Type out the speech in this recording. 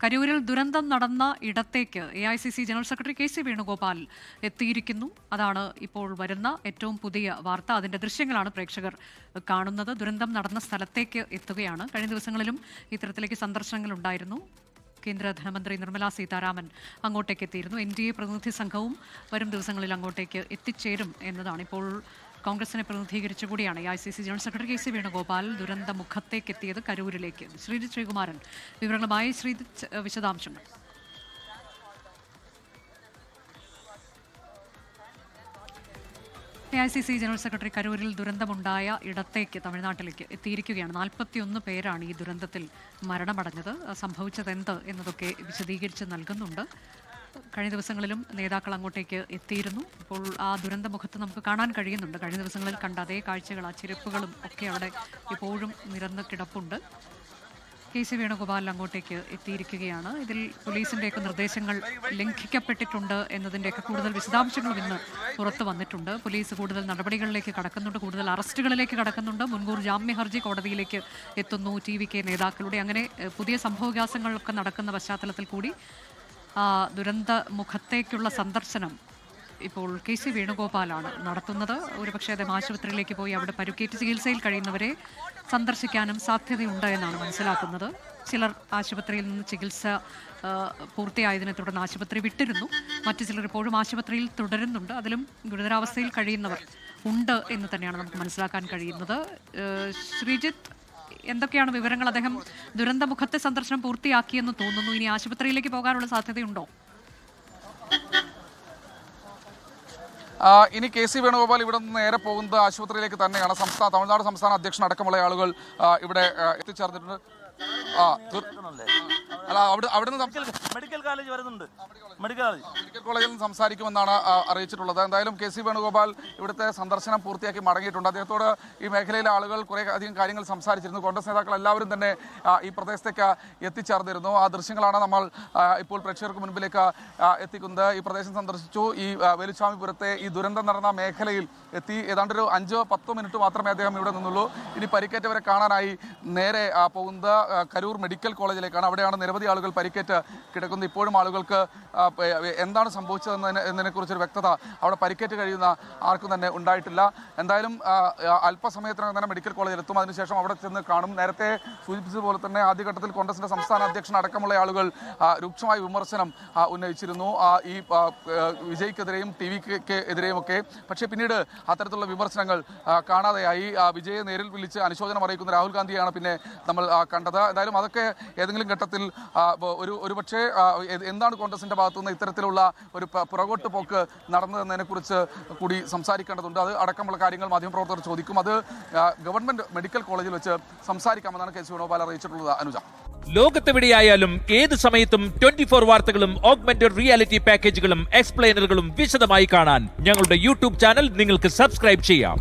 കരൂരിൽ ദുരന്തം നടന്ന ഇടത്തേക്ക് AICC general secretary KC Venugopal എത്തിയിരിക്കുന്നു. അതാണ് ഇപ്പോൾ വരുന്ന ഏറ്റവും പുതിയ വാർത്ത. അതിന്റെ ദൃശ്യങ്ങളാണ് പ്രേക്ഷകർ കാണുന്നത്. ദുരന്തം നടന്ന സ്ഥലത്തേക്ക് എത്തുകയാണ്. കഴിഞ്ഞ ദിവസങ്ങളിലും ഇത്തരത്തിലേക്ക് സന്ദർശനങ്ങൾ ഉണ്ടായിരുന്നു. കേന്ദ്ര ധനമന്ത്രി നിർമ്മല സീതാരാമൻ അങ്ങോട്ടേക്ക് എത്തിയിരുന്നു. NDA പ്രതിനിധി സംഘവും വരും ദിവസങ്ങളിൽ അങ്ങോട്ടേക്ക് എത്തിച്ചേരും എന്നതാണ്. ഇപ്പോൾ കോൺഗ്രസിനെ പ്രതിനിധീകരിച്ചുകൂടിയാണ് AICC general secretary KC Venugopal ദുരന്ത മുഖത്തേക്ക് എത്തിയത് കരൂരിലേക്ക്. ശ്രീജിത്ത് ശ്രീകുമാരൻ വിവരങ്ങളുമായി. ശ്രീജിത്ത്, വിശദാംശങ്ങൾ. AICC ജനറൽ സെക്രട്ടറി കരൂരിൽ ദുരന്തമുണ്ടായ ഇടത്തേക്ക് തമിഴ്നാട്ടിലേക്ക് എത്തിയിരിക്കുകയാണ്. 41 പേരാണ് ഈ ദുരന്തത്തിൽ മരണമടഞ്ഞത്. സംഭവിച്ചത് എന്ത് എന്നതൊക്കെ വിശദീകരിച്ച് നൽകുന്നുണ്ട്. കഴിഞ്ഞ ദിവസങ്ങളിലും നേതാക്കൾ അങ്ങോട്ടേക്ക് എത്തിയിരുന്നു. ഇപ്പോൾ ആ ദുരന്തമുഖത്ത് നമുക്ക് കാണാൻ കഴിയുന്നുണ്ട്. കഴിഞ്ഞ ദിവസങ്ങളിൽ കണ്ട അതേ കാഴ്ചകൾ, ആ ചെരുപ്പുകളും ഒക്കെ അവിടെ ഇപ്പോഴും നിരന്ന് കിടപ്പുണ്ട്. KC വേണുഗോപാൽ അങ്ങോട്ടേക്ക് എത്തിയിരിക്കുകയാണ്. ഇതിൽ പോലീസിൻ്റെയൊക്കെ നിർദ്ദേശങ്ങൾ ലംഘിക്കപ്പെട്ടിട്ടുണ്ട് എന്നതിൻ്റെയൊക്കെ കൂടുതൽ വിശദാംശങ്ങളും ഇന്ന് പുറത്തു വന്നിട്ടുണ്ട്. പോലീസ് കൂടുതൽ നടപടികളിലേക്ക് കടക്കുന്നുണ്ട്, കൂടുതൽ അറസ്റ്റുകളിലേക്ക് കടക്കുന്നുണ്ട്. മുൻകൂർ ജാമ്യ ഹർജി കോടതിയിലേക്ക് എത്തുന്നു TVK നേതാക്കളുടെ. അങ്ങനെ പുതിയ സംഭവവികാസങ്ങളൊക്കെ നടക്കുന്ന പശ്ചാത്തലത്തിൽ കൂടി ദുരന്ത മുഖത്തേക്കുള്ള സന്ദർശനം ഇപ്പോൾ KC വേണുഗോപാലാണ് നടത്തുന്നത്. ഒരുപക്ഷെ അദ്ദേഹം ആശുപത്രിയിലേക്ക് പോയി അവിടെ പരുക്കേറ്റ് ചികിത്സയിൽ കഴിയുന്നവരെ സന്ദർശിക്കാനും സാധ്യതയുണ്ട് എന്നാണ് മനസ്സിലാക്കുന്നത്. ചിലർ ആശുപത്രിയിൽ നിന്ന് ചികിത്സ പൂർത്തിയായതിനെ തുടർന്ന് ആശുപത്രി വിട്ടിരുന്നു. മറ്റു ചിലർ ഇപ്പോഴും ആശുപത്രിയിൽ തുടരുന്നുണ്ട്. അതിലും ഗുരുതരാവസ്ഥയിൽ കഴിയുന്നവർ ഉണ്ട് എന്ന് തന്നെയാണ് നമുക്ക് മനസ്സിലാക്കാൻ കഴിയുന്നത്. ശ്രീജിത്ത്, എന്തൊക്കെയാണ് വിവരങ്ങൾ? അദ്ദേഹം ദുരന്തമുഖത്തെ സന്ദർശനം പൂർത്തിയാക്കിയെന്ന് തോന്നുന്നു. ഇനി ആശുപത്രിയിലേക്ക് പോകാനുള്ള സാധ്യതയുണ്ടോ? ഇനി KC വേണുഗോപാൽ ഇവിടെ നിന്ന് നേരെ പോകുന്നത് ആശുപത്രിയിലേക്ക് തന്നെയാണ്. തമിഴ്നാട് സംസ്ഥാന അധ്യക്ഷൻ അടക്കമുള്ള ആളുകൾ ഇവിടെ എത്തിച്ചേർന്നിട്ടുണ്ട്. അല്ല, അവിടുന്ന് മെഡിക്കൽ കോളേജ് വരുന്നുണ്ട്. മെഡിക്കൽ കോളേജിൽ നിന്ന് സംസാരിക്കുമെന്നാണ് അറിയിച്ചിട്ടുള്ളത്. എന്തായാലും KC വേണുഗോപാൽ ഇവിടുത്തെ സന്ദർശനം പൂർത്തിയാക്കി മടങ്ങിയിട്ടുണ്ട്. അദ്ദേഹത്തോട് ഈ മേഖലയിലെ ആളുകൾ കുറേ അധികം കാര്യങ്ങൾ സംസാരിച്ചിരുന്നു. കോൺഗ്രസ് നേതാക്കൾ എല്ലാവരും തന്നെ ഈ പ്രദേശത്തേക്ക് എത്തിച്ചേർന്നിരുന്നു. ആ ദൃശ്യങ്ങളാണ് നമ്മൾ ഇപ്പോൾ പ്രേക്ഷകർക്ക് മുൻപിലേക്ക് എത്തിക്കുന്നത്. ഈ പ്രദേശം സന്ദർശിച്ചു. ഈ വേലുസ്വാമിപുരത്തെ ഈ ദുരന്തം നടന്ന മേഖലയിൽ എത്തി. ഏതാണ്ടൊരു 5-10 മിനിറ്റ് മാത്രമേ അദ്ദേഹം ഇവിടെ നിന്നുള്ളൂ. ഇനി പരിക്കേറ്റവരെ കാണാനായി നേരെ പോകുന്നത് കരൂർ മെഡിക്കൽ കോളേജിലേക്കാണ്. അവിടെയാണ് നിരവധി ആളുകൾ പരിക്കേറ്റ് കിടക്കുന്നത്. ഇപ്പോഴും ആളുകൾക്ക് എന്താണ് സംഭവിച്ചതെന്നതിനെക്കുറിച്ചൊരു വ്യക്തത അവിടെ പരിക്കേറ്റ് കഴിയുന്ന ആർക്കും തന്നെ ഉണ്ടായിട്ടില്ല. എന്തായാലും അല്പസമയത്തിനകം തന്നെ മെഡിക്കൽ കോളേജിൽ എത്തും. അതിനുശേഷം അവിടെ ചെന്ന് കാണും. നേരത്തെ സൂചിപ്പിച്ചതുപോലെ തന്നെ ആദ്യഘട്ടത്തിൽ കോൺഗ്രസിന്റെ സംസ്ഥാന അധ്യക്ഷൻ അടക്കമുള്ള ആളുകൾ രൂക്ഷമായ വിമർശനം ഉന്നയിച്ചിരുന്നു ഈ വിജയ്ക്കെതിരെയും TVK എതിരെയും ഒക്കെ. പക്ഷേ പിന്നീട് അത്തരത്തിലുള്ള വിമർശനങ്ങൾ കാണാതെയായി. വിജയെ നേരിൽ വിളിച്ച് അനുശോചനം അറിയിക്കുന്ന രാഹുൽ ഗാന്ധിയാണ് പിന്നെ നമ്മൾ കണ്ടത്. എന്തായാലും അതൊക്കെ ഏതെങ്കിലും ഘട്ടത്തിൽ ഒരുപക്ഷെ എന്താണ് കോൺഗ്രസിന്റെ ഭാഗത്തുനിന്ന് ഇത്തരത്തിലുള്ള ഒരു പുറകോട്ട് പോക്ക് നടന്നതെന്നതിനെക്കുറിച്ച് കൂടി സംസാരിക്കേണ്ടതുണ്ട്. അത് അടക്കമുള്ള കാര്യങ്ങൾ മാധ്യമപ്രവർത്തകർ ചോദിക്കും. അത് ഗവൺമെന്റ് മെഡിക്കൽ കോളേജിൽ വെച്ച് സംസാരിക്കാമെന്നാണ് KC വേണുഗോപാൽ അറിയിച്ചിട്ടുള്ളത്. അനുജ, ലോകത്തെവിടെയായാലും ഏത് സമയത്തും 24 വാർത്തകളും ഓഗ്മെന്റഡ് റിയാലിറ്റി പാക്കേജുകളും എക്സ്പ്ലെയിനറുകളും വിശദമായി കാണാൻ ഞങ്ങളുടെ YouTube ചാനൽ നിങ്ങൾക്ക് സബ്സ്ക്രൈബ് ചെയ്യാം.